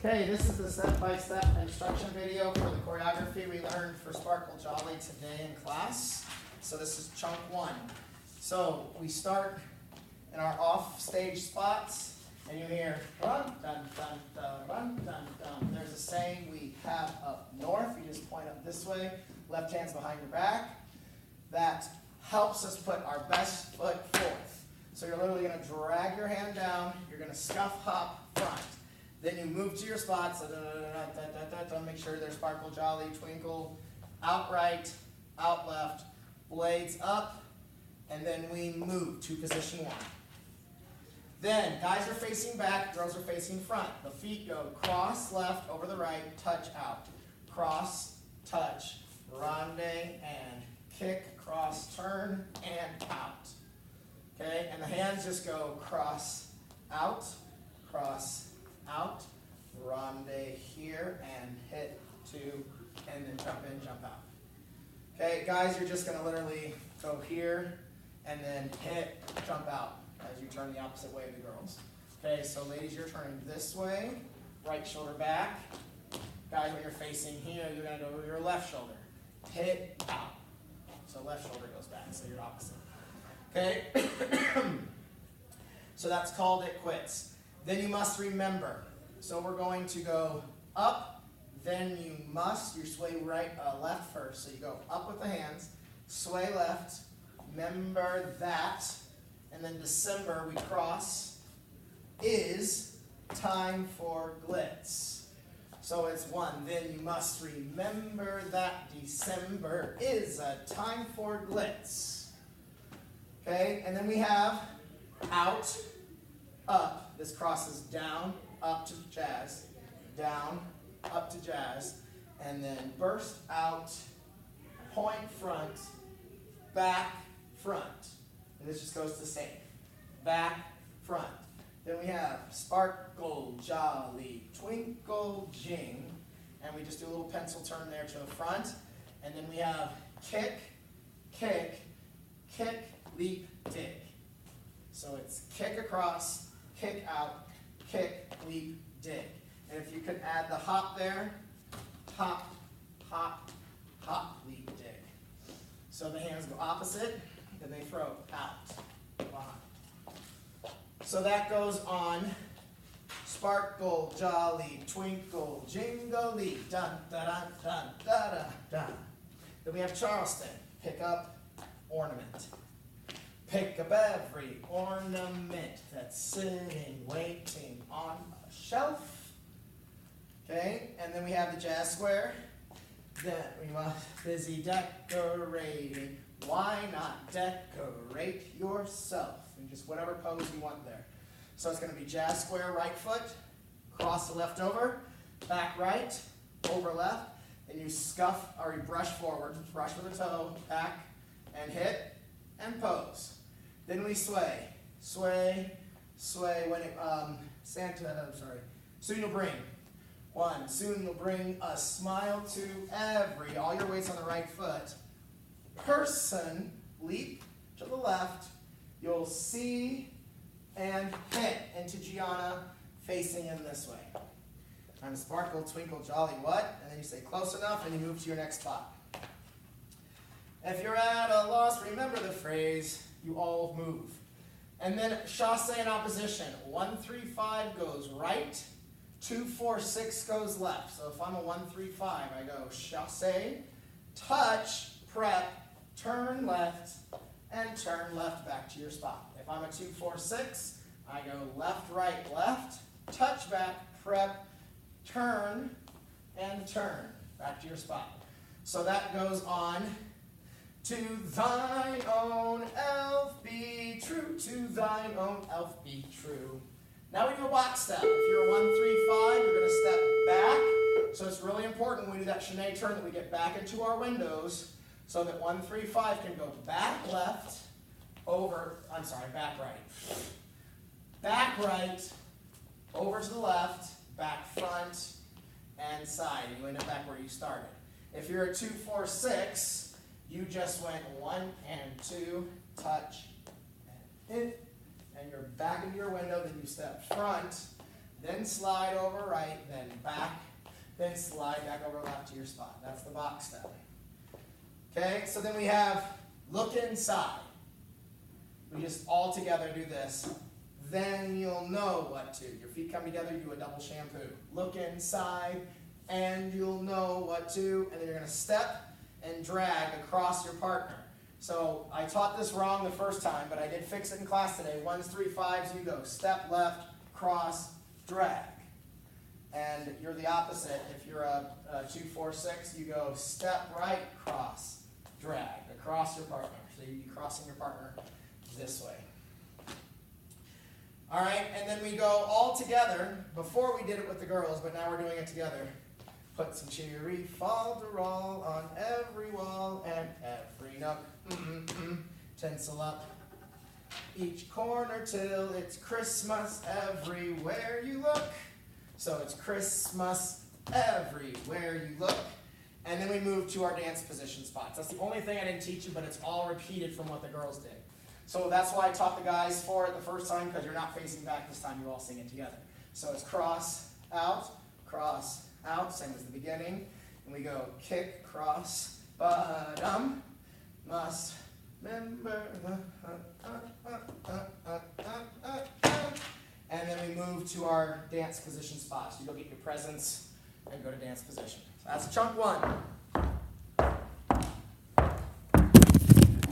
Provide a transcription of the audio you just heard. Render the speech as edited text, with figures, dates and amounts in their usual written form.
Okay, this is the step-by-step instruction video for the choreography we learned for Sparklejolly today in class. So this is chunk one. So we start in our off-stage spots, and you hear run, dun, dun, dun, run, dun, dun. There's a saying we have up north. You just point up this way, left hand's behind your back. That helps us put our best foot forth. So you're literally going to drag your hand down, you're going to scuff hop front. Then you move to your spots, make sure they're Sparklejolly, twinkle, out right, out left, blades up, and then we move to position one. Then guys are facing back, girls are facing front. The feet go cross left over the right, touch out. Cross, touch, ronde, and kick, cross, turn, and out. Okay, and the hands just go cross, out, ronde here, and hit two, and then jump in, jump out. Okay, guys, you're just going to literally go here, and then hit, jump out, as you turn the opposite way of the girls. Okay, so ladies, you're turning this way, right shoulder back. Guys, when you're facing here, you're going to go to your left shoulder. Hit, out. So left shoulder goes back, so you're opposite. Okay? So that's called it quits. Then you must remember. So we're going to go up, then you sway right, left first. So you go up with the hands, sway left, remember that, and then December we cross, is time for glitz. So it's one, then you must remember that December is a time for glitz. Okay, and then we have out, up. This crosses down, up to jazz, down, up to jazz, and then burst out, point front, back, front. And this just goes to safe. Back, front. Then we have Sparklejolly, twinkle, jing, and we just do a little pencil turn there to the front. And then we have kick, kick, kick, leap, dig. So it's kick across, kick out, kick, leap, dig. And if you could add the hop there, hop, hop, hop, leap, dig. So the hands go opposite, then they throw out, behind. So that goes on Sparklejolly, twinkle, jingly, dun, da, da, dun, da, da, da. Then we have Charleston, pick up, ornament. Pick up every ornament that's sitting, waiting on a shelf. Okay, and then we have the jazz square. Then we must busy decorating. Why not decorate yourself? In just whatever pose you want there. So it's going to be jazz square, right foot, cross the left over, back right, over left, and you scuff or you brush forward, brush with the toe, back, and hit, and pose. Then we sway, sway, sway. When it, soon you'll bring. One, soon you'll bring a smile to all your weight's on the right foot. Person, leap to the left. You'll see and hit into Gianna, facing in this way. I'm Sparkle, twinkle, jolly, what? And then you say close enough, and you move to your next spot. If you're at a loss, remember the phrase, you all move. And then chassé in opposition. 1, 3, 5 goes right. 2, 4, 6 goes left. So if I'm a 1, 3, 5, I go chassé, touch, prep, turn left, and turn left back to your spot. If I'm a 2, 4, 6, I go left, right, left, touch back, prep, turn, and turn back to your spot. So that goes on. To thine own elf be true, to thine own elf be true. Now we do a box step. If you're a 1, 3, 5, you're going to step back. So it's really important when we do that chaîné turn that we get back into our windows so that 1, 3, 5 can go back left, back right. Back right, over to the left, back front, and side. You end up back where you started. If you're a 2, 4, 6, you just went 1 and 2, touch, and hit, and you're back into your window, then you step front, then slide over right, then back, then slide back over left to your spot. That's the box step. Okay, so then we have look inside. We just all together do this. Then you'll know what to. Your feet come together, you do a double shampoo. Look inside, and you'll know what to. And then you're going to step and drag across your partner. So I taught this wrong the first time, but I did fix it in class today. 1s, 3, 5s, you go step left, cross, drag. And you're the opposite. If you're a 2, 4, 6, you go step right, cross, drag across your partner. So you'd be crossing your partner this way. All right, and then we go all together. Before we did it with the girls, but now we're doing it together. Put some cheery falderall on every wall and every nook. Tinsel up each corner till it's Christmas everywhere you look. So it's Christmas everywhere you look. And then we move to our dance position spots. That's the only thing I didn't teach you, but it's all repeated from what the girls did. So that's why I taught the guys for it the first time, because you're not facing back this time, you all sing it together. So it's cross, out, same as the beginning. And we go kick, cross, bottom, must remember. And then we move to our dance position spots. You go get your presents and go to dance position. So that's chunk 1.